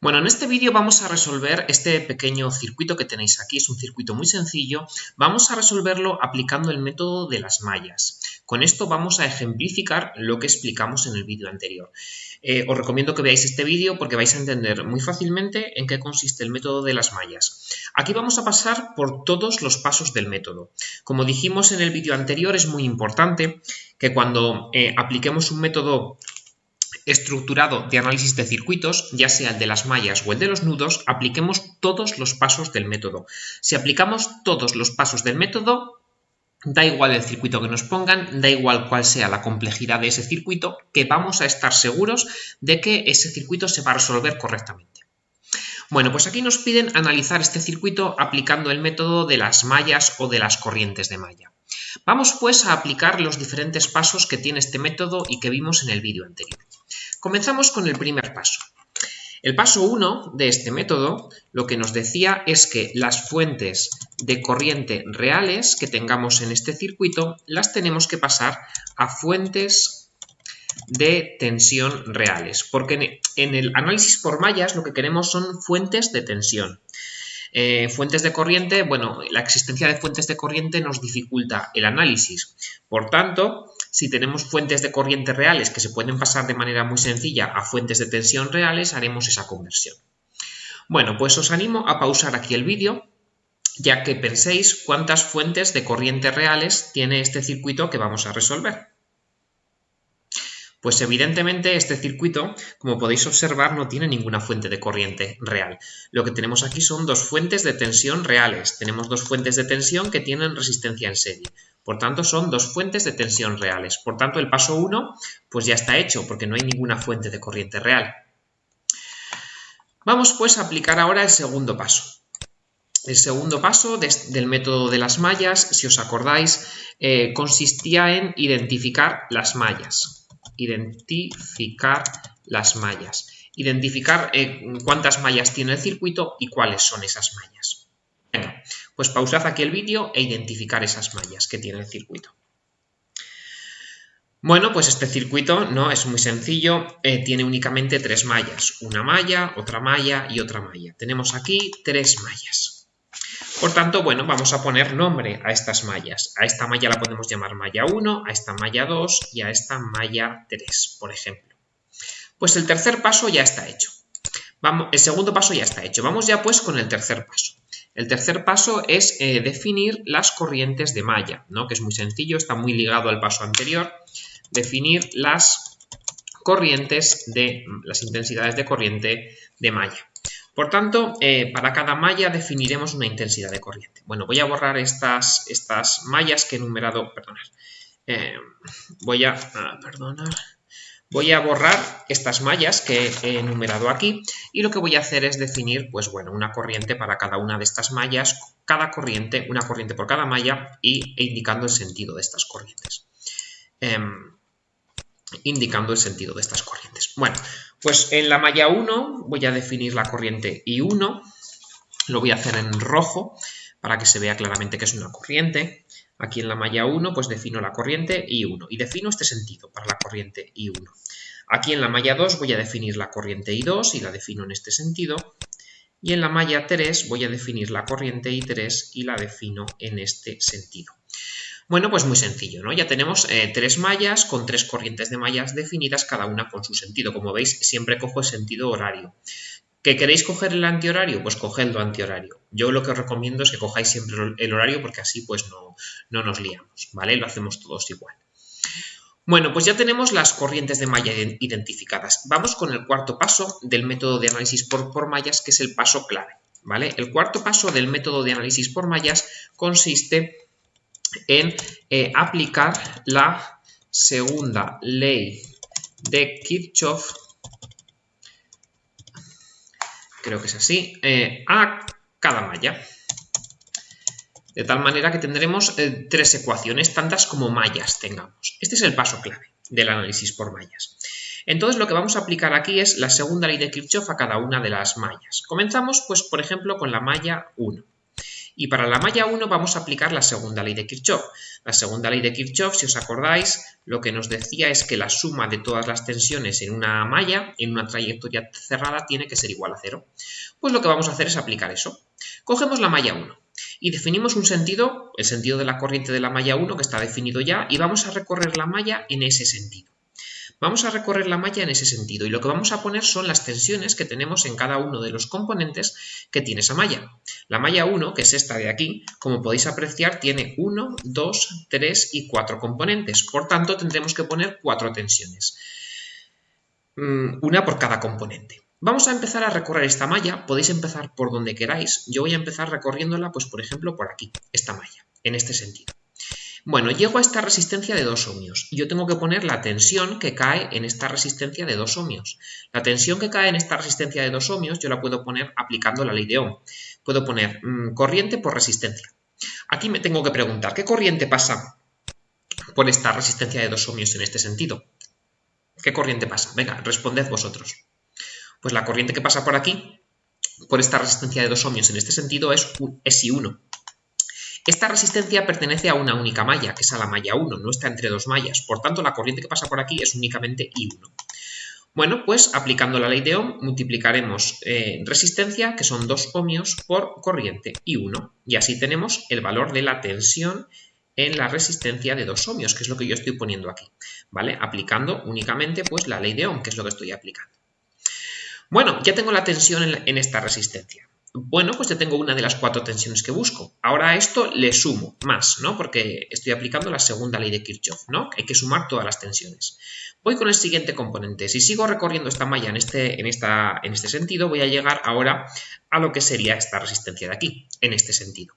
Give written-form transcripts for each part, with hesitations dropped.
Bueno, en este vídeo vamos a resolver este pequeño circuito que tenéis aquí. Es un circuito muy sencillo. Vamos a resolverlo aplicando el método de las mallas. Con esto vamos a ejemplificar lo que explicamos en el vídeo anterior. Os recomiendo que veáis este vídeo porque vais a entender muy fácilmente en qué consiste el método de las mallas. Aquí vamos a pasar por todos los pasos del método. Como dijimos en el vídeo anterior, es muy importante que cuando apliquemos un método estructurado de análisis de circuitos, ya sea el de las mallas o el de los nudos, apliquemos todos los pasos del método. Si aplicamos todos los pasos del método, da igual el circuito que nos pongan, da igual cuál sea la complejidad de ese circuito, que vamos a estar seguros de que ese circuito se va a resolver correctamente. Bueno, pues aquí nos piden analizar este circuito aplicando el método de las mallas o de las corrientes de malla. Vamos pues a aplicar los diferentes pasos que tiene este método y que vimos en el vídeo anterior. Comenzamos con el primer paso. El paso 1 de este método lo que nos decía es que las fuentes de corriente reales que tengamos en este circuito las tenemos que pasar a fuentes de tensión reales, porque en el análisis por mallas lo que queremos son fuentes de tensión. Fuentes de corriente, bueno, la existencia de fuentes de corriente nos dificulta el análisis. Por tanto, si tenemos fuentes de corriente reales que se pueden pasar de manera muy sencilla a fuentes de tensión reales, haremos esa conversión. Bueno, pues os animo a pausar aquí el vídeo, ya que penséis cuántas fuentes de corriente reales tiene este circuito que vamos a resolver. Pues evidentemente este circuito, como podéis observar, no tiene ninguna fuente de corriente real. Lo que tenemos aquí son dos fuentes de tensión reales. Tenemos dos fuentes de tensión que tienen resistencia en serie. Por tanto, son dos fuentes de tensión reales. Por tanto, el paso 1 pues ya está hecho, porque no hay ninguna fuente de corriente real. Vamos pues a aplicar ahora el segundo paso. El segundo paso del método de las mallas, si os acordáis, consistía en identificar las mallas. Identificar las mallas. Identificar cuántas mallas tiene el circuito y cuáles son esas mallas. Bueno, pues pausad aquí el vídeo e identificar esas mallas que tiene el circuito. Bueno, pues este circuito no es muy sencillo, tiene únicamente tres mallas. Una malla, otra malla y otra malla. Tenemos aquí tres mallas. Por tanto, bueno, vamos a poner nombre a estas mallas. A esta malla la podemos llamar malla 1, a esta malla 2 y a esta malla 3, por ejemplo. Pues el tercer paso ya está hecho. El segundo paso ya está hecho. Vamos ya pues con el tercer paso. El tercer paso es definir las corrientes de malla, ¿no? Que es muy sencillo, está muy ligado al paso anterior. Definir las corrientes de las intensidades de corriente de malla. Por tanto, para cada malla definiremos una intensidad de corriente. Bueno, voy a borrar estas mallas que he enumerado, voy a borrar estas mallas que he enumerado aquí y lo que voy a hacer es definir, pues bueno, una corriente para cada una de estas mallas, cada corriente, una corriente por cada malla e indicando el sentido de estas corrientes. Bueno, pues en la malla 1 voy a definir la corriente I1, lo voy a hacer en rojo para que se vea claramente que es una corriente. Aquí en la malla 1 pues defino la corriente I1 y defino este sentido para la corriente I1. Aquí en la malla 2 voy a definir la corriente I2 y la defino en este sentido. Y en la malla 3 voy a definir la corriente I3 y la defino en este sentido. Bueno, pues muy sencillo, ¿no? Ya tenemos tres mallas con tres corrientes de mallas definidas, cada una con su sentido. Como veis, siempre cojo el sentido horario. ¿Que queréis coger el antihorario? Pues cogedlo antihorario. Yo lo que os recomiendo es que cojáis siempre el horario porque así pues no nos liamos, ¿vale? Lo hacemos todos igual. Bueno, pues ya tenemos las corrientes de malla identificadas. Vamos con el cuarto paso del método de análisis por mallas, que es el paso clave, ¿vale? El cuarto paso del método de análisis por mallas consiste en aplicar la segunda ley de Kirchhoff, creo que es así, a cada malla. De tal manera que tendremos tres ecuaciones, tantas como mallas tengamos. Este es el paso clave del análisis por mallas. Entonces lo que vamos a aplicar aquí es la segunda ley de Kirchhoff a cada una de las mallas. Comenzamos, pues, por ejemplo, con la malla 1. Y para la malla 1 vamos a aplicar la segunda ley de Kirchhoff. La segunda ley de Kirchhoff, si os acordáis, lo que nos decía es que la suma de todas las tensiones en una malla, en una trayectoria cerrada, tiene que ser igual a 0. Pues lo que vamos a hacer es aplicar eso. Cogemos la malla 1 y definimos un sentido, el sentido de la corriente de la malla 1, que está definido ya, y vamos a recorrer la malla en ese sentido. Vamos a recorrer la malla en ese sentido y lo que vamos a poner son las tensiones que tenemos en cada uno de los componentes que tiene esa malla. La malla 1, que es esta de aquí, como podéis apreciar, tiene 1, 2, 3 y 4 componentes. Por tanto, tendremos que poner 4 tensiones, una por cada componente. Vamos a empezar a recorrer esta malla, podéis empezar por donde queráis. Yo voy a empezar recorriéndola, pues por ejemplo, por aquí, esta malla, en este sentido. Bueno, llego a esta resistencia de 2 ohmios y yo tengo que poner la tensión que cae en esta resistencia de 2 ohmios. La tensión que cae en esta resistencia de 2 ohmios yo la puedo poner aplicando la ley de Ohm. Puedo poner corriente por resistencia. Aquí me tengo que preguntar, ¿qué corriente pasa por esta resistencia de 2 ohmios en este sentido? ¿Qué corriente pasa? Venga, responded vosotros. Pues la corriente que pasa por aquí, por esta resistencia de 2 ohmios en este sentido, es I1. Esta resistencia pertenece a una única malla, que es a la malla 1, no está entre dos mallas. Por tanto, la corriente que pasa por aquí es únicamente I1. Bueno, pues aplicando la ley de Ohm, multiplicaremos resistencia, que son 2 ohmios, por corriente I1. Y así tenemos el valor de la tensión en la resistencia de 2 ohmios, que es lo que yo estoy poniendo aquí, ¿vale? Aplicando únicamente pues la ley de Ohm, que es lo que estoy aplicando. Bueno, ya tengo la tensión en esta resistencia. Bueno, pues ya tengo una de las 4 tensiones que busco. Ahora a esto le sumo más, ¿no? Porque estoy aplicando la segunda ley de Kirchhoff, ¿no? Hay que sumar todas las tensiones. Voy con el siguiente componente. Si sigo recorriendo esta malla en este sentido, voy a llegar ahora a lo que sería esta resistencia de aquí, en este sentido.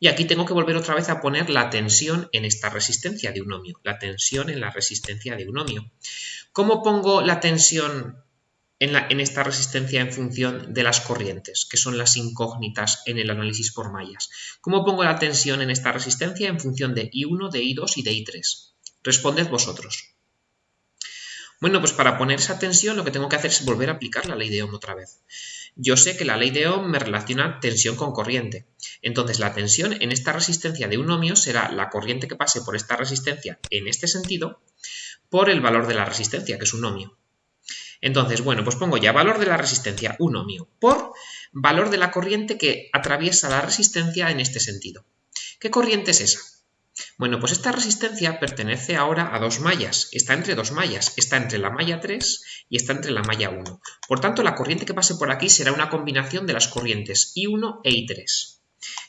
Y aquí tengo que volver otra vez a poner la tensión en esta resistencia de 1 ohmio. La tensión en la resistencia de 1 ohmio. ¿Cómo pongo la tensión en esta resistencia en función de las corrientes, que son las incógnitas en el análisis por mallas? ¿Cómo pongo la tensión en esta resistencia en función de I1, de I2 y de I3? Responded vosotros. Bueno, pues para poner esa tensión lo que tengo que hacer es volver a aplicar la ley de Ohm otra vez. Yo sé que la ley de Ohm me relaciona tensión con corriente. Entonces la tensión en esta resistencia de 1 ohmio será la corriente que pase por esta resistencia en este sentido por el valor de la resistencia, que es 1 ohmio. Entonces, bueno, pues pongo ya valor de la resistencia 1 ohmio por valor de la corriente que atraviesa la resistencia en este sentido. ¿Qué corriente es esa? Bueno, pues esta resistencia pertenece ahora a 2 mallas, está entre 2 mallas, está entre la malla 3 y está entre la malla 1. Por tanto, la corriente que pase por aquí será una combinación de las corrientes I1 e I3.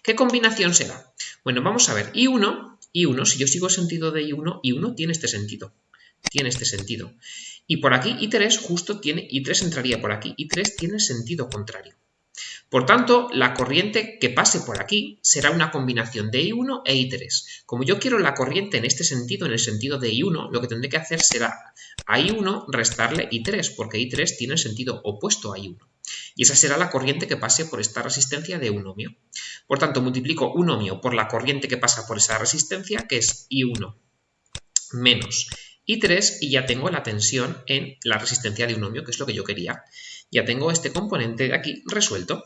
¿Qué combinación será? Bueno, vamos a ver, I1, si yo sigo el sentido de I1 tiene este sentido. Y por aquí I3 justo tiene, I3 entraría por aquí, I3 tiene sentido contrario. Por tanto, la corriente que pase por aquí será una combinación de I1 e I3. Como yo quiero la corriente en este sentido, en el sentido de I1, lo que tendré que hacer será a I1 restarle I3, porque I3 tiene el sentido opuesto a I1. Y esa será la corriente que pase por esta resistencia de 1 ohmio. Por tanto, multiplico 1 ohmio por la corriente que pasa por esa resistencia, que es I1 menos I3, y ya tengo la tensión en la resistencia de 1 ohmio, que es lo que yo quería. Ya tengo este componente de aquí resuelto.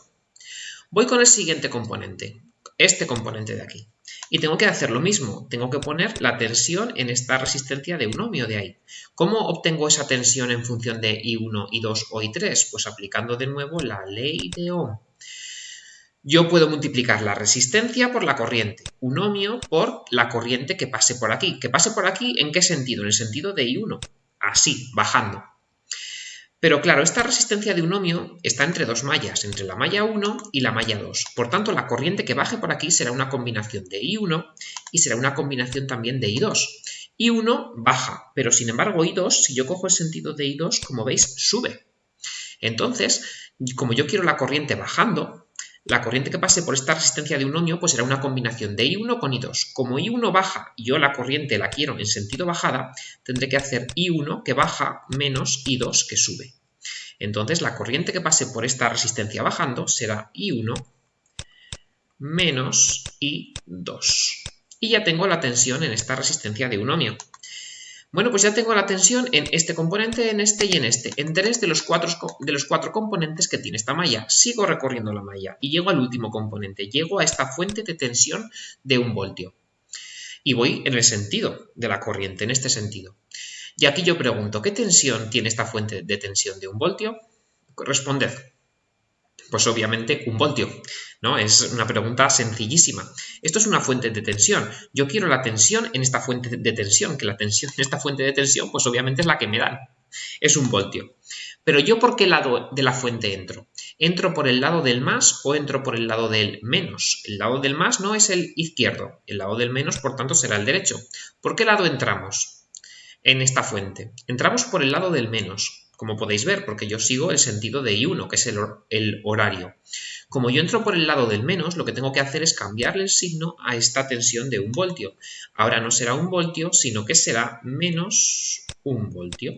Voy con el siguiente componente, este componente de aquí. Y tengo que hacer lo mismo, tengo que poner la tensión en esta resistencia de 1 ohmio de ahí. ¿Cómo obtengo esa tensión en función de I1, I2 o I3? Pues aplicando de nuevo la ley de Ohm. Yo puedo multiplicar la resistencia por la corriente, 1 ohmio por la corriente que pase por aquí. ¿Que pase por aquí en qué sentido? En el sentido de I1, así, bajando. Pero claro, esta resistencia de 1 ohmio está entre 2 mallas, entre la malla 1 y la malla 2. Por tanto, la corriente que baje por aquí será una combinación de I1 y será una combinación también de I2. I1 baja, pero sin embargo I2, si yo cojo el sentido de I2, como veis, sube. Entonces, como yo quiero la corriente bajando, la corriente que pase por esta resistencia de 1 ohmio pues será una combinación de I1 con I2. Como I1 baja y yo la corriente la quiero en sentido bajada, tendré que hacer I1 que baja menos I2 que sube. Entonces la corriente que pase por esta resistencia bajando será I1 menos I2. Y ya tengo la tensión en esta resistencia de 1 ohmio. Bueno, pues ya tengo la tensión en este componente, en este y en este, en 3 de los cuatro componentes que tiene esta malla. Sigo recorriendo la malla y llego al último componente, llego a esta fuente de tensión de 1 voltio. Y voy en el sentido de la corriente, en este sentido. Y aquí yo pregunto, ¿qué tensión tiene esta fuente de tensión de 1 voltio? Responded. Pues obviamente 1 voltio, ¿no? Es una pregunta sencillísima. Esto es una fuente de tensión. Yo quiero la tensión en esta fuente de tensión, que la tensión en esta fuente de tensión, pues obviamente es la que me dan. Es 1 voltio. Pero ¿yo por qué lado de la fuente entro? ¿Entro por el lado del más o entro por el lado del menos? El lado del más no es el izquierdo, el lado del menos, por tanto, será el derecho. ¿Por qué lado entramos en esta fuente? Entramos por el lado del menos, como podéis ver, porque yo sigo el sentido de I1, que es el horario. Como yo entro por el lado del menos, lo que tengo que hacer es cambiarle el signo a esta tensión de 1 voltio. Ahora no será 1 voltio, sino que será menos 1 voltio.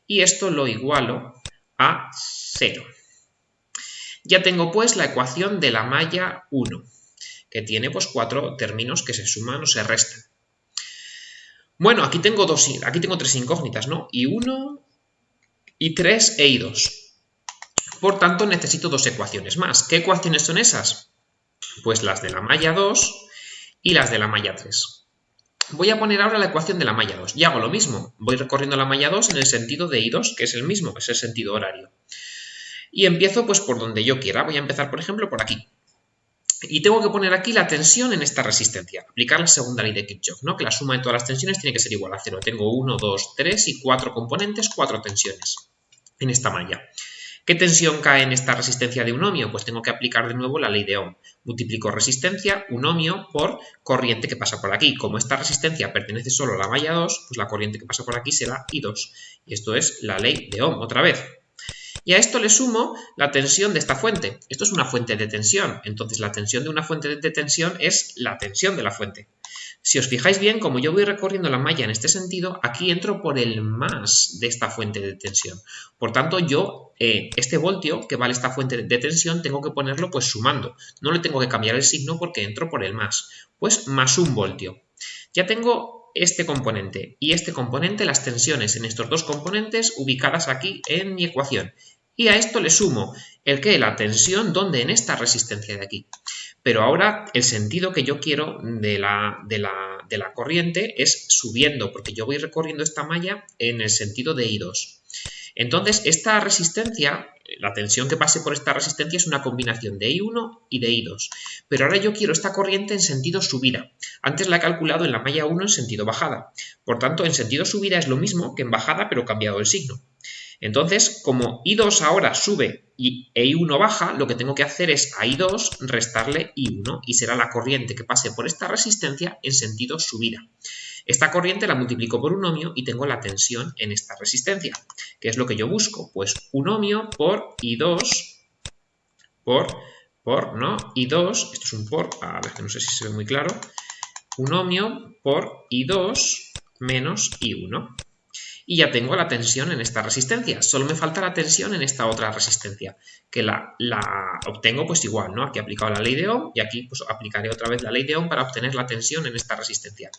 Y esto lo igualo a 0. Ya tengo pues la ecuación de la malla 1, que tiene pues 4 términos que se suman o se restan. Bueno, aquí tengo 3 incógnitas, ¿no? I1, I3 e I2. Por tanto, necesito 2 ecuaciones más. ¿Qué ecuaciones son esas? Pues las de la malla 2 y las de la malla 3. Voy a poner ahora la ecuación de la malla 2 y hago lo mismo. Voy recorriendo la malla 2 en el sentido de I2, que es el mismo, que es el sentido horario. Y empiezo pues por donde yo quiera. Voy a empezar, por ejemplo, por aquí. Y tengo que poner aquí la tensión en esta resistencia. Aplicar la segunda ley de Kirchhoff, ¿no? Que la suma de todas las tensiones tiene que ser igual a 0. Tengo 1, 2, 3 y 4 componentes, 4 tensiones en esta malla. ¿Qué tensión cae en esta resistencia de un ohmio? Pues tengo que aplicar de nuevo la ley de Ohm. Multiplico resistencia, un ohmio, por corriente que pasa por aquí. Como esta resistencia pertenece solo a la malla 2, pues la corriente que pasa por aquí será I2. Y esto es la ley de Ohm, otra vez. Y a esto le sumo la tensión de esta fuente. Esto es una fuente de tensión, entonces la tensión de una fuente de tensión es la tensión de la fuente. Si os fijáis bien, como yo voy recorriendo la malla en este sentido, aquí entro por el más de esta fuente de tensión. Por tanto, yo, este voltio que vale esta fuente de tensión, tengo que ponerlo pues sumando. No le tengo que cambiar el signo porque entro por el más. Pues más 1 voltio. Ya tengo este componente y este componente, las tensiones en estos dos componentes ubicadas aquí en mi ecuación. Y a esto le sumo el que la tensión donde en esta resistencia de aquí. Pero ahora el sentido que yo quiero de la corriente es subiendo, porque yo voy recorriendo esta malla en el sentido de I2. Entonces, esta resistencia, la tensión que pase por esta resistencia es una combinación de I1 y de I2. Pero ahora yo quiero esta corriente en sentido subida. Antes la he calculado en la malla 1 en sentido bajada. Por tanto, en sentido subida es lo mismo que en bajada, pero cambiado el signo. Entonces, como I2 ahora sube y I1 baja, lo que tengo que hacer es a I2 restarle I1 y será la corriente que pase por esta resistencia en sentido subida. Esta corriente la multiplico por un ohmio y tengo la tensión en esta resistencia. ¿Qué es lo que yo busco? Pues un ohmio por I2 ¿no? I2, esto es un por, a ver, que no sé si se ve muy claro, un ohmio por I2 menos I1. Y ya tengo la tensión en esta resistencia. Solo me falta la tensión en esta otra resistencia, que la obtengo pues igual, ¿no? Aquí he aplicado la ley de Ohm y aquí pues aplicaré otra vez la ley de Ohm para obtener la tensión en esta resistencia.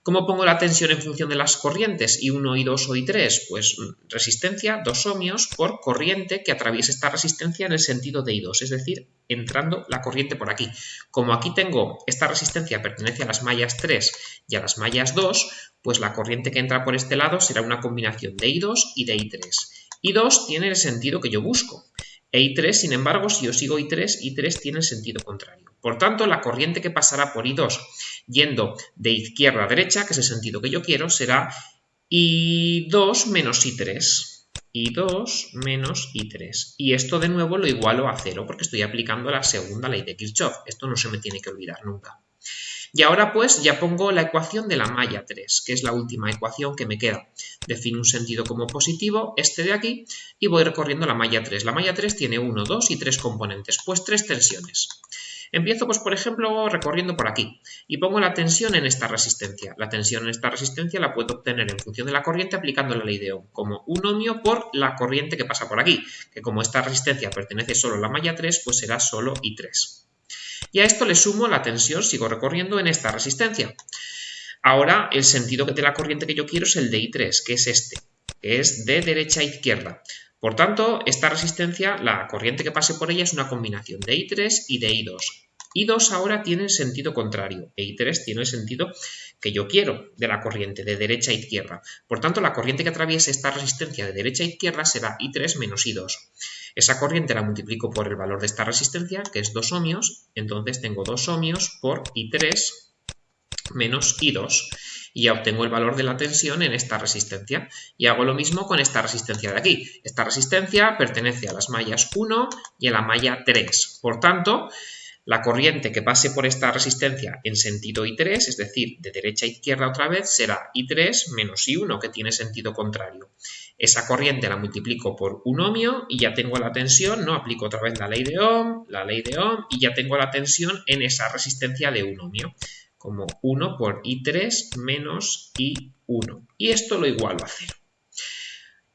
¿Cómo pongo la tensión en función de las corrientes? I1, I2 o I3, pues resistencia, 2 ohmios por corriente que atraviesa esta resistencia en el sentido de I2, es decir, entrando la corriente por aquí. Como aquí tengo, esta resistencia pertenece a las mallas 3 y a las mallas 2, pues la corriente que entra por este lado será una combinación de I2 y de I3. I2 tiene el sentido que yo busco. E I3, sin embargo, si yo sigo I3, I3 tiene el sentido contrario. Por tanto, la corriente que pasará por I2 yendo de izquierda a derecha, que es el sentido que yo quiero, será I2 menos I3. I2 menos I3. Y esto de nuevo lo igualo a 0 porque estoy aplicando la segunda ley de Kirchhoff. Esto no se me tiene que olvidar nunca. Y ahora pues ya pongo la ecuación de la malla 3, que es la última ecuación que me queda. Defino un sentido como positivo, este de aquí, y voy recorriendo la malla 3. La malla 3 tiene 1, 2 y 3 componentes, pues 3 tensiones. Empiezo, pues, por ejemplo, recorriendo por aquí y pongo la tensión en esta resistencia. La tensión en esta resistencia la puedo obtener en función de la corriente aplicando la ley de Ohm, como un ohmio por la corriente que pasa por aquí, que como esta resistencia pertenece solo a la malla 3, pues será solo I3. Y a esto le sumo la tensión, sigo recorriendo en esta resistencia. Ahora el sentido de la corriente que yo quiero es el de I3, que es este, que es de derecha a izquierda. Por tanto, esta resistencia, la corriente que pase por ella es una combinación de I3 y de I2. I2 ahora tiene el sentido contrario e I3 tiene el sentido que yo quiero de la corriente, de derecha a izquierda. Por tanto, la corriente que atraviese esta resistencia de derecha a izquierda será I3 menos I2. Esa corriente la multiplico por el valor de esta resistencia, que es 2 ohmios, entonces tengo 2 ohmios por I3 menos I2. Y ya obtengo el valor de la tensión en esta resistencia. Y hago lo mismo con esta resistencia de aquí. Esta resistencia pertenece a las mallas 1 y a la malla 3. Por tanto, la corriente que pase por esta resistencia en sentido I3, es decir, de derecha a izquierda otra vez, será I3 menos I1, que tiene sentido contrario. Esa corriente la multiplico por 1 ohmio y ya tengo la tensión, ¿no? Aplico otra vez la ley de Ohm y ya tengo la tensión en esa resistencia de 1 ohmio, como 1 por I3 menos I1. Y esto lo igualo a 0.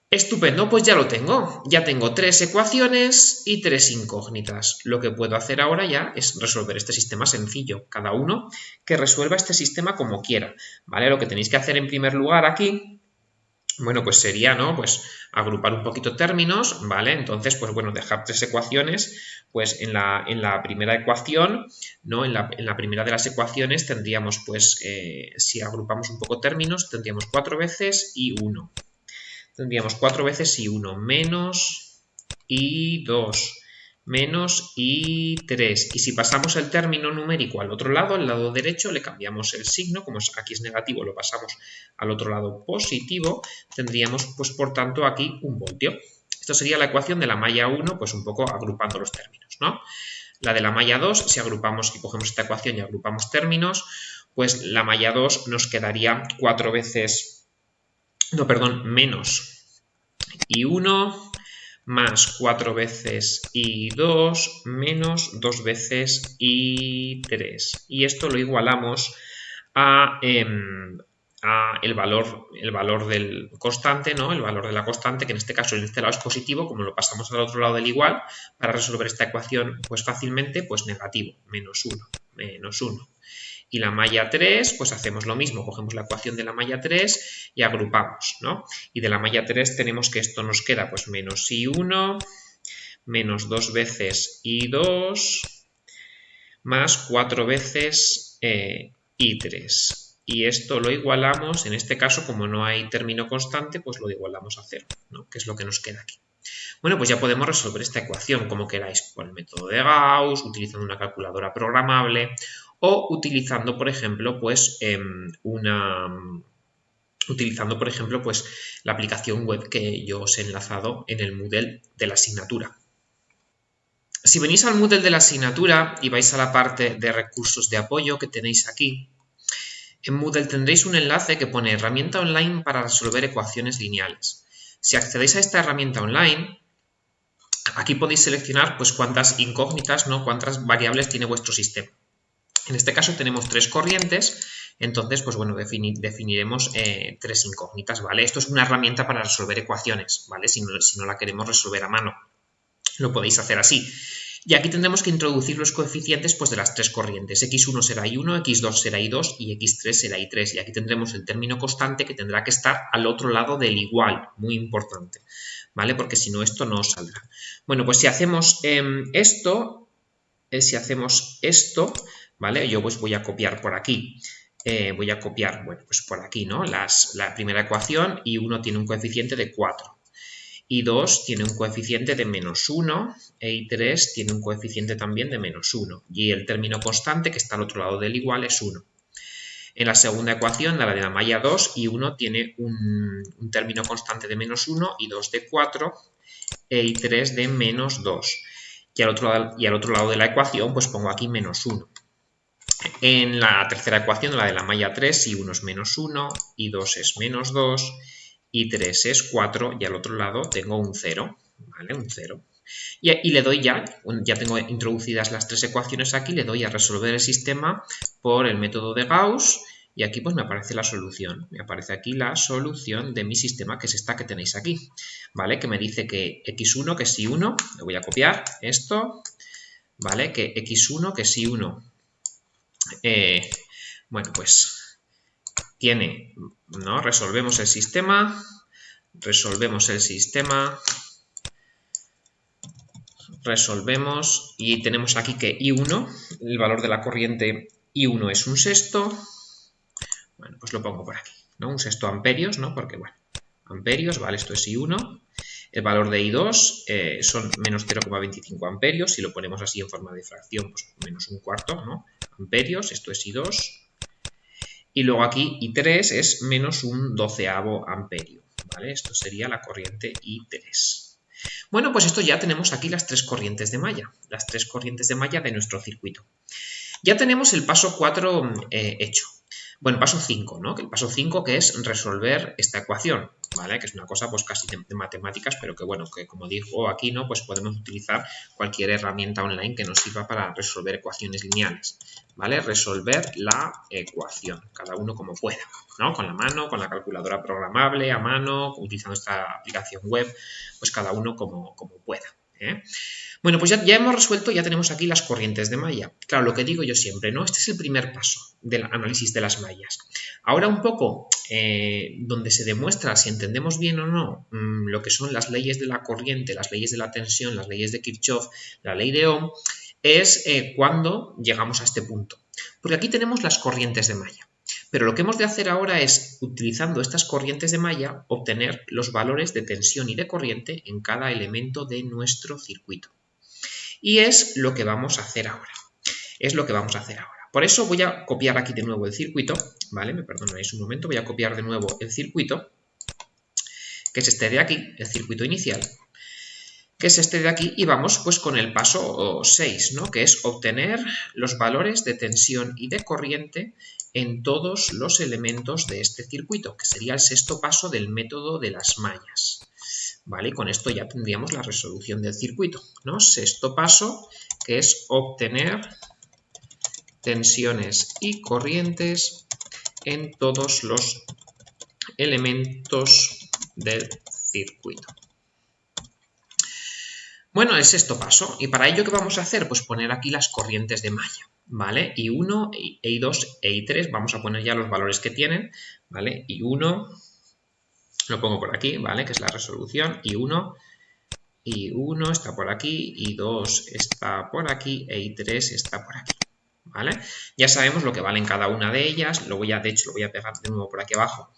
Estupendo, pues ya lo tengo. Ya tengo 3 ecuaciones y 3 incógnitas. Lo que puedo hacer ahora ya es resolver este sistema sencillo. Cada uno que resuelva este sistema como quiera, ¿vale? Lo que tenéis que hacer en primer lugar aquí, bueno, pues sería, ¿no? Pues agrupar un poquito términos, ¿vale? Entonces, pues bueno, dejar 3 ecuaciones, pues en la primera ecuación, ¿no? En la primera de las ecuaciones tendríamos, pues, si agrupamos un poco términos, tendríamos 4 veces I1. Tendríamos 4 veces I1 menos I2 menos I3. Y si pasamos el término numérico al otro lado, al lado derecho, le cambiamos el signo, como aquí es negativo, lo pasamos al otro lado positivo, tendríamos, pues por tanto, aquí un voltio. Esto sería la ecuación de la malla 1, pues un poco agrupando los términos, ¿no? La de la malla 2, si agrupamos y cogemos esta ecuación y agrupamos términos, pues la malla 2 nos quedaría 4 veces... No, perdón, menos I1 más 4 veces I2 menos 2 veces I3. Y esto lo igualamos a el valor del constante, ¿no? El valor de la constante, que en este caso en este lado es positivo, como lo pasamos al otro lado del igual, para resolver esta ecuación pues fácilmente, pues negativo, menos 1. Y la malla 3, pues hacemos lo mismo, cogemos la ecuación de la malla 3 y agrupamos, ¿no? Y de la malla 3 tenemos que esto nos queda pues menos I1, menos 2 veces I2, más 4 veces I3. Y esto lo igualamos, en este caso, como no hay término constante, pues lo igualamos a 0, ¿no? Que es lo que nos queda aquí. Bueno, pues ya podemos resolver esta ecuación como queráis, por el método de Gauss, utilizando una calculadora programable o utilizando, por ejemplo, pues la aplicación web que yo os he enlazado en el Moodle de la asignatura. Si venís al Moodle de la asignatura y vais a la parte de recursos de apoyo que tenéis aquí, en Moodle tendréis un enlace que pone herramienta online para resolver ecuaciones lineales. Si accedéis a esta herramienta online, aquí podéis seleccionar pues cuántas incógnitas, ¿no? Cuántas variables tiene vuestro sistema. En este caso tenemos 3 corrientes, entonces pues bueno, definiremos 3 incógnitas, ¿vale? Esto es una herramienta para resolver ecuaciones, ¿vale? Si no la queremos resolver a mano, lo podéis hacer así. Y aquí tendremos que introducir los coeficientes pues, de las 3 corrientes. X1 será I1, X2 será I2 y X3 será I3. Y aquí tendremos el término constante que tendrá que estar al otro lado del igual, muy importante, ¿vale? Porque si no, esto no os saldrá. Bueno, pues si hacemos esto, ¿vale? Yo pues voy a copiar por aquí. Voy a copiar, bueno, pues por aquí, ¿no? La primera ecuación, I1 tiene un coeficiente de 4. I2 tiene un coeficiente de menos 1 e I3 tiene un coeficiente también de menos 1 y el término constante que está al otro lado del igual es 1. En la segunda ecuación, la de la malla 2, I1 tiene un término constante de menos 1, I2 de 4 e I3 de menos 2. Y al otro lado de la ecuación pues pongo aquí menos 1. En la tercera ecuación, la de la malla 3, I1 es menos 1, I2 es menos 2, I3 es 4 y al otro lado tengo un 0, ¿vale? Un 0. Y le doy ya tengo introducidas las 3 ecuaciones aquí, le doy a resolver el sistema por el método de Gauss y aquí pues me aparece la solución. Me aparece aquí la solución de mi sistema, que es esta que tenéis aquí, ¿vale? Que me dice que X1, que es I1, le voy a copiar esto, ¿vale? Que X1, que es I1, bueno, pues tiene, ¿no? Resolvemos el sistema, resolvemos y tenemos aquí que I1, el valor de la corriente I1 es un sexto. Bueno, pues lo pongo por aquí, ¿no? Un sexto amperios, ¿no? Porque, bueno, amperios, ¿vale? Esto es I1. El valor de I2 son menos 0,25 amperios. Si lo ponemos así en forma de fracción, pues menos un cuarto, ¿no? Amperios, esto es I2. Y luego aquí I3 es menos un doceavo amperio, ¿vale? Esto sería la corriente I3. Bueno, pues esto ya tenemos aquí las tres corrientes de malla, de nuestro circuito. Ya tenemos el paso 4 hecho. Bueno, paso 5, ¿no? El paso 5 que es resolver esta ecuación, ¿vale? Que es una cosa pues casi de matemáticas, pero que bueno, que como digo aquí, ¿no? Pues podemos utilizar cualquier herramienta online que nos sirva para resolver ecuaciones lineales, ¿vale? Resolver la ecuación, cada uno como pueda, ¿no? Con la mano, con la calculadora programable, a mano, utilizando esta aplicación web, pues cada uno como pueda, ¿eh? Bueno, pues ya hemos resuelto, ya tenemos aquí las corrientes de malla. Claro, lo que digo yo siempre, ¿no? Este es el primer paso del análisis de las mallas. Ahora un poco donde se demuestra si entendemos bien o no lo que son las leyes de la corriente, las leyes de la tensión, las leyes de Kirchhoff, la ley de Ohm, es cuando llegamos a este punto. Porque aquí tenemos las corrientes de malla. Pero lo que hemos de hacer ahora es, utilizando estas corrientes de malla, obtener los valores de tensión y de corriente en cada elemento de nuestro circuito. Y es lo que vamos a hacer ahora. Por eso voy a copiar aquí de nuevo el circuito, ¿vale? Me perdonáis un momento, voy a copiar de nuevo el circuito, que es este de aquí, el circuito inicial, que es este de aquí, y vamos pues con el paso 6, ¿no? Que es obtener los valores de tensión y de corriente en todos los elementos de este circuito, que sería el sexto paso del método de las mallas. ¿Vale? Y con esto ya tendríamos la resolución del circuito, ¿no? Sexto paso, que es obtener tensiones y corrientes en todos los elementos del circuito. Bueno, el sexto paso. ¿Y para ello qué vamos a hacer? Pues poner aquí las corrientes de malla, ¿vale? I1, I2 e I3, vamos a poner ya los valores que tienen, ¿vale? I1, lo pongo por aquí, ¿vale? Que es la resolución, I1 está por aquí, I2 está por aquí e I3 está por aquí, ¿vale? Ya sabemos lo que valen cada una de ellas, de hecho lo voy a pegar de nuevo por aquí abajo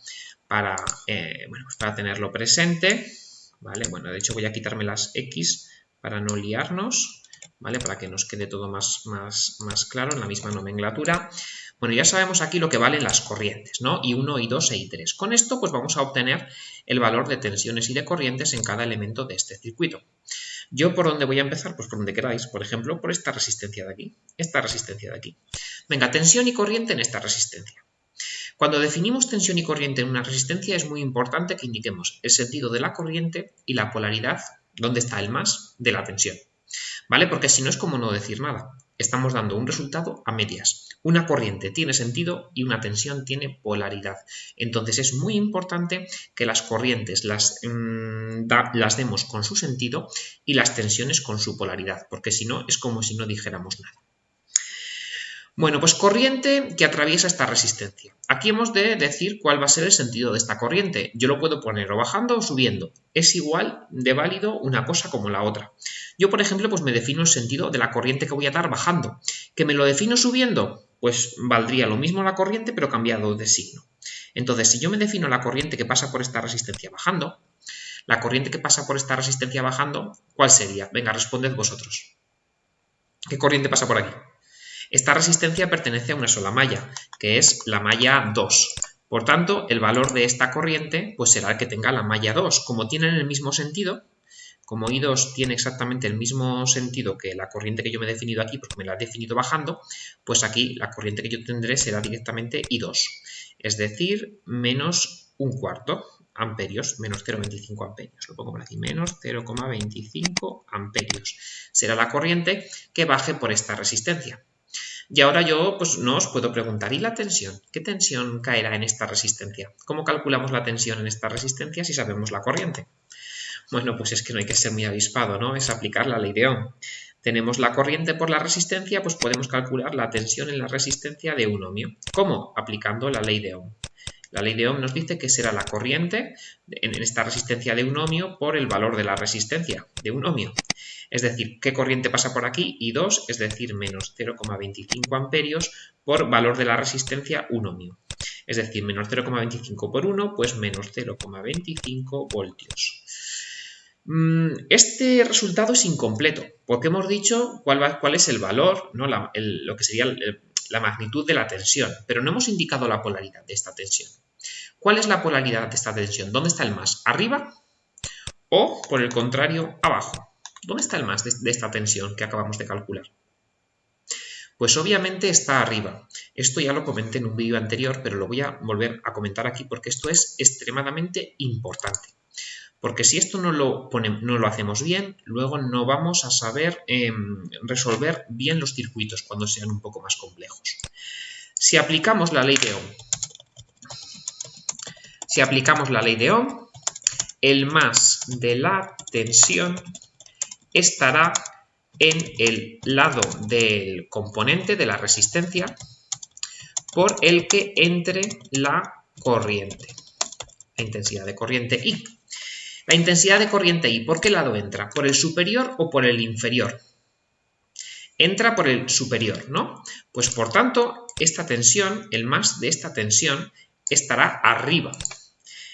para, pues para tenerlo presente, ¿vale? Bueno, de hecho voy a quitarme las X para no liarnos, ¿vale? Para que nos quede todo más claro en la misma nomenclatura. Bueno, ya sabemos aquí lo que valen las corrientes, ¿no? I1, I2 e I3. Con esto pues vamos a obtener el valor de tensiones y de corrientes en cada elemento de este circuito. ¿Yo por dónde voy a empezar? Pues por donde queráis. Por ejemplo, por esta resistencia de aquí. Venga, tensión y corriente en esta resistencia. Cuando definimos tensión y corriente en una resistencia es muy importante que indiquemos el sentido de la corriente y la polaridad, dónde está el más, de la tensión, ¿vale? Porque si no es como no decir nada. Estamos dando un resultado a medias. Una corriente tiene sentido y una tensión tiene polaridad. Entonces es muy importante que las corrientes las demos con su sentido y las tensiones con su polaridad, porque si no es como si no dijéramos nada. Bueno, pues corriente que atraviesa esta resistencia. Aquí hemos de decir cuál va a ser el sentido de esta corriente. Yo lo puedo poner o bajando o subiendo. Es igual de válido una cosa como la otra. Yo, por ejemplo, pues me defino el sentido de la corriente que voy a dar bajando. ¿Que me lo defino subiendo? Pues valdría lo mismo la corriente, pero cambiado de signo. Entonces, si yo me defino la corriente que pasa por esta resistencia bajando, ¿cuál sería? Venga, responded vosotros. ¿Qué corriente pasa por aquí? Esta resistencia pertenece a una sola malla, que es la malla 2. Por tanto, el valor de esta corriente pues será el que tenga la malla 2. Como tienen el mismo sentido, como I2 tiene exactamente el mismo sentido que la corriente que yo me he definido aquí, porque me la he definido bajando, pues aquí la corriente que yo tendré será directamente I2. Es decir, menos un cuarto amperios, menos 0,25 amperios. Lo pongo por aquí, menos 0,25 amperios. Será la corriente que baje por esta resistencia. Y ahora yo pues, no os puedo preguntar, ¿y la tensión? ¿Qué tensión caerá en esta resistencia? ¿Cómo calculamos la tensión en esta resistencia si sabemos la corriente? Bueno, pues es que no hay que ser muy avispado, ¿no? Es aplicar la ley de Ohm. Tenemos la corriente por la resistencia, pues podemos calcular la tensión en la resistencia de un ohmio. ¿Cómo? Aplicando la ley de Ohm. La ley de Ohm nos dice que será la corriente en esta resistencia de un ohmio por el valor de la resistencia de un ohmio. Es decir, ¿qué corriente pasa por aquí? I2, es decir, menos 0,25 amperios por valor de la resistencia 1 ohmio. Es decir, menos 0,25 por 1, pues menos 0,25 voltios. Este resultado es incompleto, porque hemos dicho cuál es el valor, ¿no? Lo que sería la magnitud de la tensión, pero no hemos indicado la polaridad de esta tensión. ¿Cuál es la polaridad de esta tensión? ¿Dónde está el más? ¿Arriba? ¿O, por el contrario, abajo? ¿Dónde está el más de esta tensión que acabamos de calcular? Pues obviamente está arriba. Esto ya lo comenté en un vídeo anterior, pero lo voy a volver a comentar aquí porque esto es extremadamente importante. Porque si esto no lo hacemos bien, luego no vamos a saber resolver bien los circuitos cuando sean un poco más complejos. Si aplicamos la ley de Ohm, el más de la tensión estará en el lado del componente de la resistencia por el que entre la corriente, la intensidad de corriente I. La intensidad de corriente I, ¿por qué lado entra? ¿Por el superior o por el inferior? Entra por el superior, ¿no? Pues por tanto, esta tensión, el más de esta tensión, estará arriba.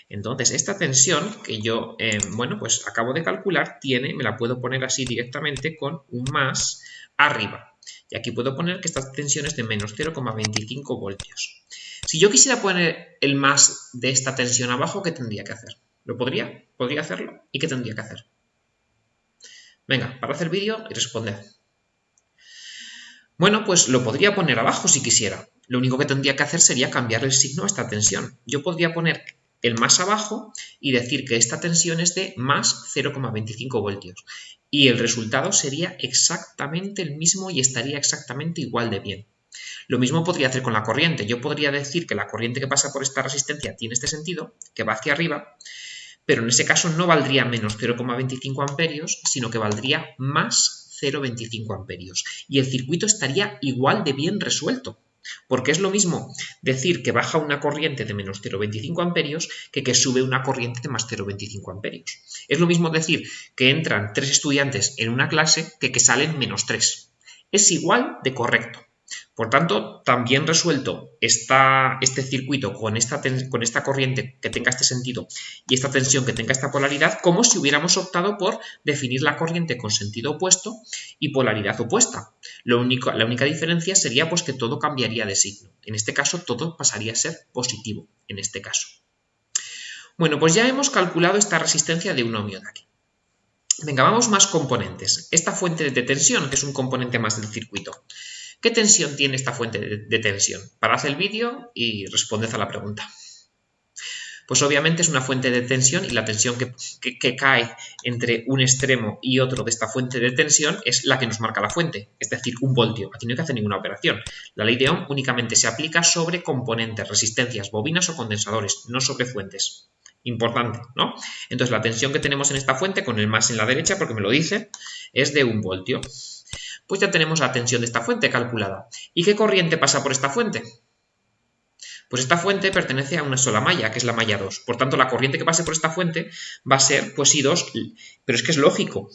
Entonces, esta tensión que yo, pues acabo de calcular, me la puedo poner así directamente con un más arriba. Y aquí puedo poner que esta tensión es de menos 0,25 voltios. Si yo quisiera poner el más de esta tensión abajo, ¿qué tendría que hacer? ¿Lo podría? ¿Podría hacerlo? ¿Y qué tendría que hacer? Venga, parad el vídeo y responded. Bueno, pues lo podría poner abajo si quisiera. Lo único que tendría que hacer sería cambiar el signo a esta tensión. Yo podría poner el más abajo y decir que esta tensión es de más 0,25 voltios. Y el resultado sería exactamente el mismo y estaría exactamente igual de bien. Lo mismo podría hacer con la corriente. Yo podría decir que la corriente que pasa por esta resistencia tiene este sentido, que va hacia arriba, pero en ese caso no valdría menos 0,25 amperios, sino que valdría más 0,25 amperios. Y el circuito estaría igual de bien resuelto. Porque es lo mismo decir que baja una corriente de menos 0,25 amperios que sube una corriente de más 0,25 amperios. Es lo mismo decir que entran 3 estudiantes en una clase que salen menos 3. Es igual de correcto. Por tanto, también resuelto este circuito con esta corriente que tenga este sentido y esta tensión que tenga esta polaridad, como si hubiéramos optado por definir la corriente con sentido opuesto y polaridad opuesta. La única diferencia sería pues que todo cambiaría de signo. En este caso, todo pasaría a ser positivo, en este caso. Bueno, pues ya hemos calculado esta resistencia de un ohmio de aquí. Venga, vamos más componentes. Esta fuente de tensión, que es un componente más del circuito. ¿Qué tensión tiene esta fuente de tensión? Parad el vídeo y responded a la pregunta. Pues obviamente es una fuente de tensión y la tensión que cae entre un extremo y otro de esta fuente de tensión es la que nos marca la fuente, es decir, 1 voltio. Aquí no hay que hacer ninguna operación. La ley de Ohm únicamente se aplica sobre componentes, resistencias, bobinas o condensadores, no sobre fuentes. Importante, ¿no? Entonces la tensión que tenemos en esta fuente, con el más en la derecha, porque me lo dice, es de 1 voltio. Pues ya tenemos la tensión de esta fuente calculada. ¿Y qué corriente pasa por esta fuente? Pues esta fuente pertenece a una sola malla, que es la malla 2. Por tanto, la corriente que pase por esta fuente va a ser pues I2, pero es que es lógico.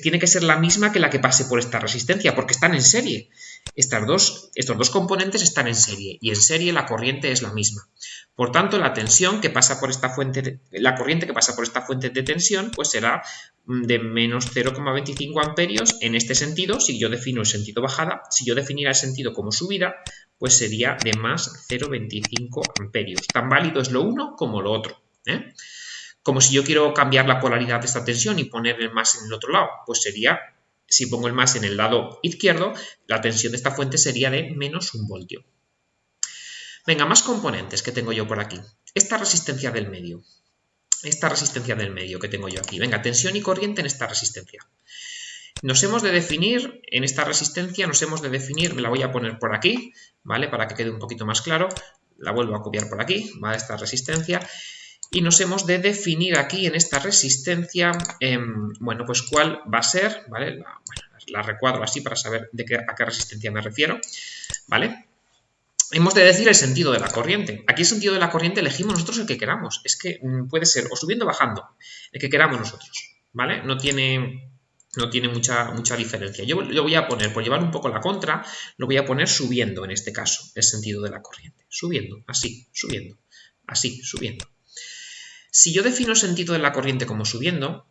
Tiene que ser la misma que la que pase por esta resistencia, porque están en serie. Estos dos componentes están en serie, y en serie la corriente es la misma. Por tanto, la tensión que pasa por esta fuente, la corriente que pasa por esta fuente de tensión, pues será de menos 0,25 amperios en este sentido. Si yo defino el sentido bajada, si yo definiera el sentido como subida, pues sería de más 0,25 amperios. Tan válido es lo uno como lo otro, ¿eh? Como si yo quiero cambiar la polaridad de esta tensión y poner el más en el otro lado, pues sería, si pongo el más en el lado izquierdo, la tensión de esta fuente sería de menos 1 voltio. Venga, más componentes que tengo yo por aquí. Esta resistencia del medio que tengo yo aquí. Venga, tensión y corriente en esta resistencia. Nos hemos de definir, en esta resistencia, me la voy a poner por aquí, ¿vale? Para que quede un poquito más claro. La vuelvo a copiar por aquí, ¿vale? Esta resistencia. Y nos hemos de definir aquí en esta resistencia, bueno, pues cuál va a ser, ¿vale? La recuadro así para saber a qué resistencia me refiero, ¿vale? hemos de decir el sentido de la corriente. Aquí el sentido de la corriente elegimos nosotros el que queramos. Es que puede ser o subiendo o bajando, el que queramos nosotros, ¿vale? No tiene mucha diferencia. Yo lo voy a poner, por llevar un poco la contra, lo voy a poner subiendo en este caso, el sentido de la corriente. Subiendo, así, subiendo. Si yo defino el sentido de la corriente como subiendo,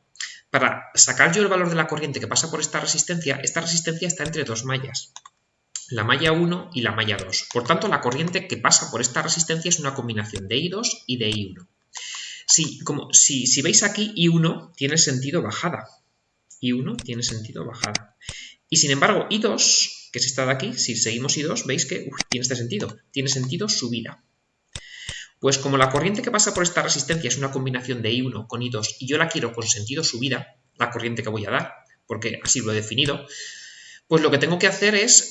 para sacar yo el valor de la corriente que pasa por esta resistencia está entre dos mallas, la malla 1 y la malla 2. Por tanto, la corriente que pasa por esta resistencia es una combinación de I2 y de I1. Si veis aquí, I1 tiene sentido bajada. I1 tiene sentido bajada. Y sin embargo, I2, que es esta de aquí, si seguimos I2, veis que tiene este sentido. Tiene sentido subida. Pues como la corriente que pasa por esta resistencia es una combinación de I1 con I2 y yo la quiero con sentido subida, la corriente que voy a dar, porque así lo he definido, pues lo que tengo que hacer es,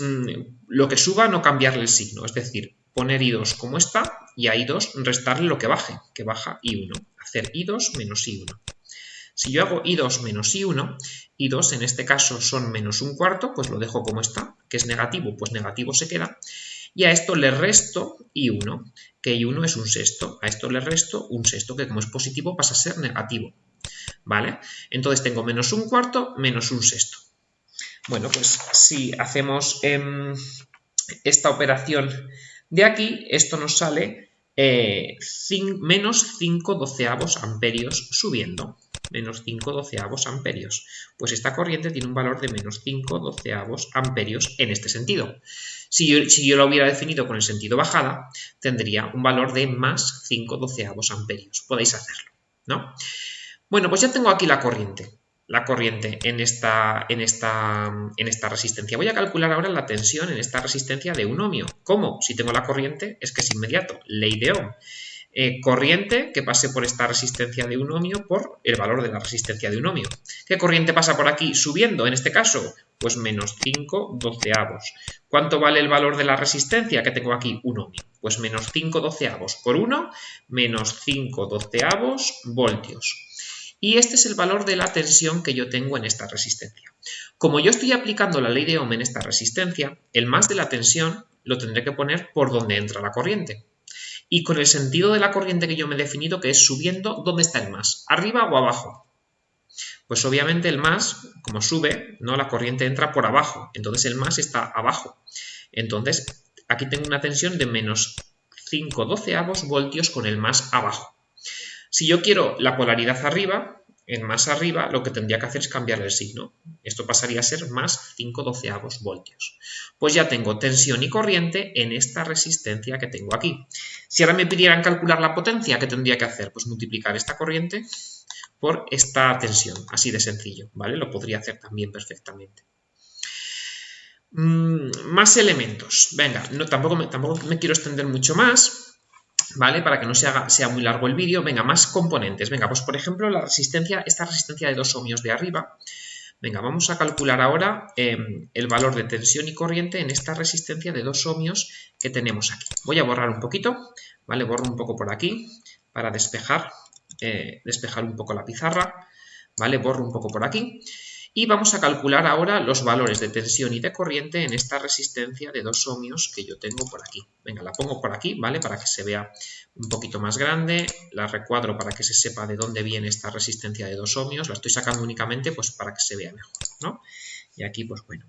lo que suba no cambiarle el signo, es decir, poner I2 como está y a I2 restarle lo que baje, que baja I1, hacer I2 menos I1. Si yo hago I2 menos I1, I2 en este caso son menos un cuarto, pues lo dejo como está, que es negativo, pues negativo se queda, y a esto le resto I1, que I1 es un sexto, a esto le resto un sexto, que como es positivo pasa a ser negativo, ¿vale? Entonces tengo menos un cuarto menos un sexto. Bueno, pues si hacemos esta operación de aquí, esto nos sale menos 5 doceavos amperios subiendo. Menos 5 doceavos amperios. Pues esta corriente tiene un valor de menos 5 doceavos amperios en este sentido. Si yo lo hubiera definido con el sentido bajada, tendría un valor de más 5 doceavos amperios. Podéis hacerlo, ¿no? Bueno, pues ya tengo aquí la corriente en esta resistencia. Voy a calcular ahora la tensión en esta resistencia de un ohmio. ¿Cómo? Si tengo la corriente, es que es inmediato. Ley de Ohm. Corriente que pase por esta resistencia de un ohmio por el valor de la resistencia de un ohmio. ¿Qué corriente pasa por aquí subiendo en este caso? Pues menos 5 doceavos. ¿Cuánto vale el valor de la resistencia que tengo aquí? Un ohmio. Pues menos 5 doceavos por 1, menos 5 doceavos voltios. Y este es el valor de la tensión que yo tengo en esta resistencia. Como yo estoy aplicando la ley de Ohm en esta resistencia, el más de la tensión lo tendré que poner por donde entra la corriente. Y con el sentido de la corriente que yo me he definido, que es subiendo, ¿dónde está el más? ¿Arriba o abajo? Pues obviamente el más, como sube, ¿no? La corriente entra por abajo, entonces el más está abajo. Entonces, aquí tengo una tensión de menos 5 doceavos voltios con el más abajo. Si yo quiero la polaridad arriba, en más arriba, lo que tendría que hacer es cambiar el signo. Esto pasaría a ser más 5 doceavos voltios. Pues ya tengo tensión y corriente en esta resistencia que tengo aquí. Si ahora me pidieran calcular la potencia, ¿qué tendría que hacer? Pues multiplicar esta corriente por esta tensión, así de sencillo, ¿vale? Lo podría hacer también perfectamente. Más elementos. Venga, tampoco me quiero extender mucho más, ¿vale? Para que no sea muy largo el vídeo. Venga, más componentes. Venga, pues por ejemplo, esta resistencia de 2 ohmios de arriba. Venga, vamos a calcular ahora el valor de tensión y corriente en esta resistencia de 2 ohmios que tenemos aquí. Voy a borrar un poquito, ¿vale? Borro un poco por aquí para despejar un poco la pizarra, ¿vale? Borro un poco por aquí. Y vamos a calcular ahora los valores de tensión y de corriente en esta resistencia de 2 ohmios que yo tengo por aquí. Venga, la pongo por aquí, ¿vale? Para que se vea un poquito más grande. La recuadro para que se sepa de dónde viene esta resistencia de 2 ohmios. La estoy sacando únicamente pues para que se vea mejor, ¿no? Y aquí, pues bueno,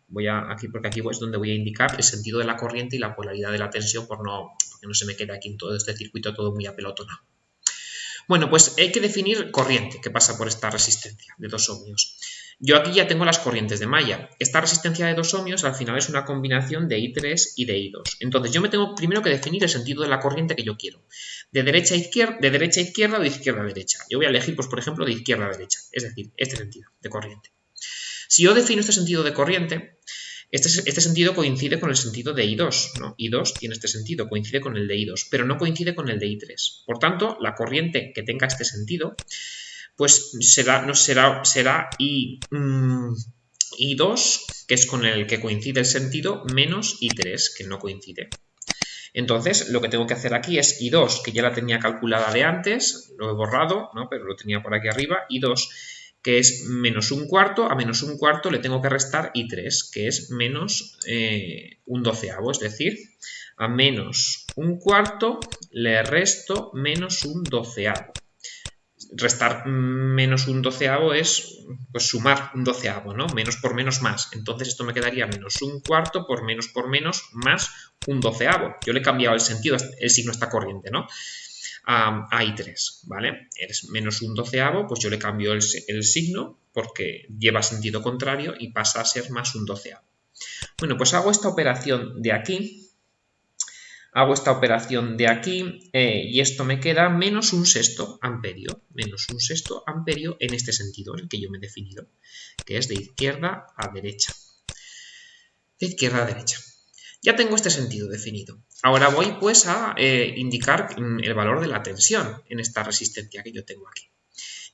porque aquí es donde voy a indicar el sentido de la corriente y la polaridad de la tensión porque no se me quede aquí en todo este circuito todo muy apelotonado. Bueno, pues hay que definir corriente que pasa por esta resistencia de 2 ohmios. Yo aquí ya tengo las corrientes de malla. Esta resistencia de 2 ohmios al final es una combinación de I3 y de I2. Entonces yo me tengo primero que definir el sentido de la corriente que yo quiero. De derecha a izquierda o de izquierda a derecha. Yo voy a elegir, pues por ejemplo, de izquierda a derecha. Es decir, este sentido de corriente. Si yo defino este sentido de corriente, este sentido coincide con el sentido de I2, ¿no? I2 tiene este sentido, coincide con el de I2, pero no coincide con el de I3. Por tanto, la corriente que tenga este sentido pues será I2, que es con el que coincide el sentido, menos I3, que no coincide. Entonces, lo que tengo que hacer aquí es I2, que ya la tenía calculada de antes, lo he borrado, ¿no? Pero lo tenía por aquí arriba, I2, que es menos un cuarto. A menos un cuarto le tengo que restar I3, que es menos un doceavo, es decir, a menos un cuarto le resto menos un doceavo. Restar menos un doceavo es pues sumar un doceavo, ¿no? Menos por menos más. Entonces esto me quedaría menos un cuarto por menos más un doceavo. Yo le he cambiado el sentido, el signo está corriente, ¿no? A I3, ¿vale? Es menos un doceavo, pues yo le cambio el signo porque lleva sentido contrario y pasa a ser más un doceavo. Bueno, pues hago esta operación de aquí. Y esto me queda menos un sexto amperio. Menos un sexto amperio en este sentido, en el que yo me he definido, que es de izquierda a derecha. De izquierda a derecha. Ya tengo este sentido definido. Ahora voy pues a indicar el valor de la tensión en esta resistencia que yo tengo aquí.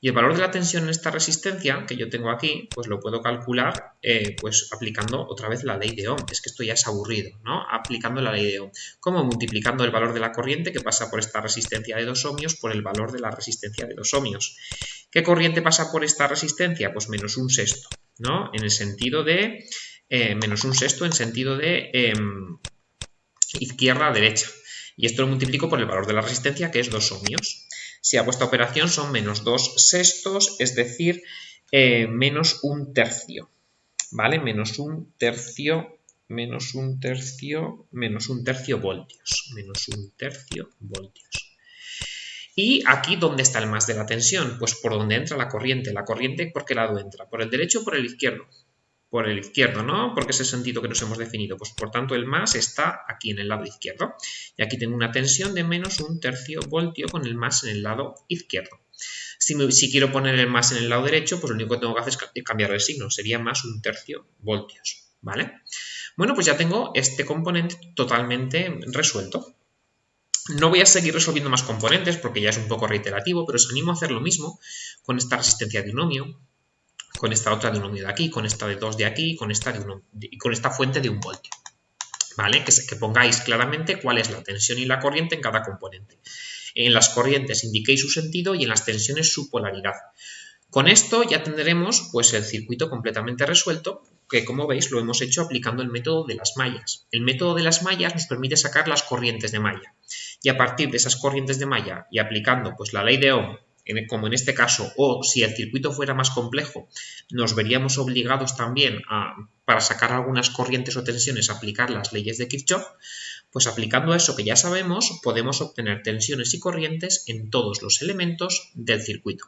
Y el valor de la tensión en esta resistencia que yo tengo aquí, pues lo puedo calcular pues aplicando otra vez la ley de Ohm. Es que esto ya es aburrido, ¿no? Aplicando la ley de Ohm. ¿Cómo? Multiplicando el valor de la corriente que pasa por esta resistencia de 2 ohmios por el valor de la resistencia de 2 ohmios. ¿Qué corriente pasa por esta resistencia? Pues menos un sexto, ¿no? En el sentido de menos un sexto en sentido de izquierda a derecha. Y esto lo multiplico por el valor de la resistencia, que es 2 ohmios. Si hago esta operación son menos 2 sextos, es decir, menos un tercio, ¿vale? Menos un tercio voltios. Menos un tercio voltios. ¿Y aquí dónde está el más de la tensión? Pues por donde entra la corriente. ¿La corriente por qué lado entra? ¿Por el derecho o por el izquierdo? Por el izquierdo, ¿no? Porque es el sentido que nos hemos definido. Pues por tanto el más está aquí en el lado izquierdo. Y aquí tengo una tensión de menos un tercio voltio con el más en el lado izquierdo. Si quiero poner el más en el lado derecho, pues lo único que tengo que hacer es cambiar el signo. Sería más un tercio voltios, ¿vale? Bueno, pues ya tengo este componente totalmente resuelto. No voy a seguir resolviendo más componentes porque ya es un poco reiterativo, pero os animo a hacer lo mismo con esta resistencia de un ohmio, con esta otra de un ohmio de aquí, con esta de 2 de aquí, con esta fuente de 1 voltio. ¿Vale? Que pongáis claramente cuál es la tensión y la corriente en cada componente. En las corrientes indiquéis su sentido y en las tensiones su polaridad. Con esto ya tendremos pues, el circuito completamente resuelto, que como veis lo hemos hecho aplicando el método de las mallas. El método de las mallas nos permite sacar las corrientes de malla. Y a partir de esas corrientes de malla y aplicando pues, la ley de Ohm, como en este caso, o si el circuito fuera más complejo, nos veríamos obligados también para sacar algunas corrientes o tensiones, a aplicar las leyes de Kirchhoff. Pues aplicando eso que ya sabemos, podemos obtener tensiones y corrientes en todos los elementos del circuito.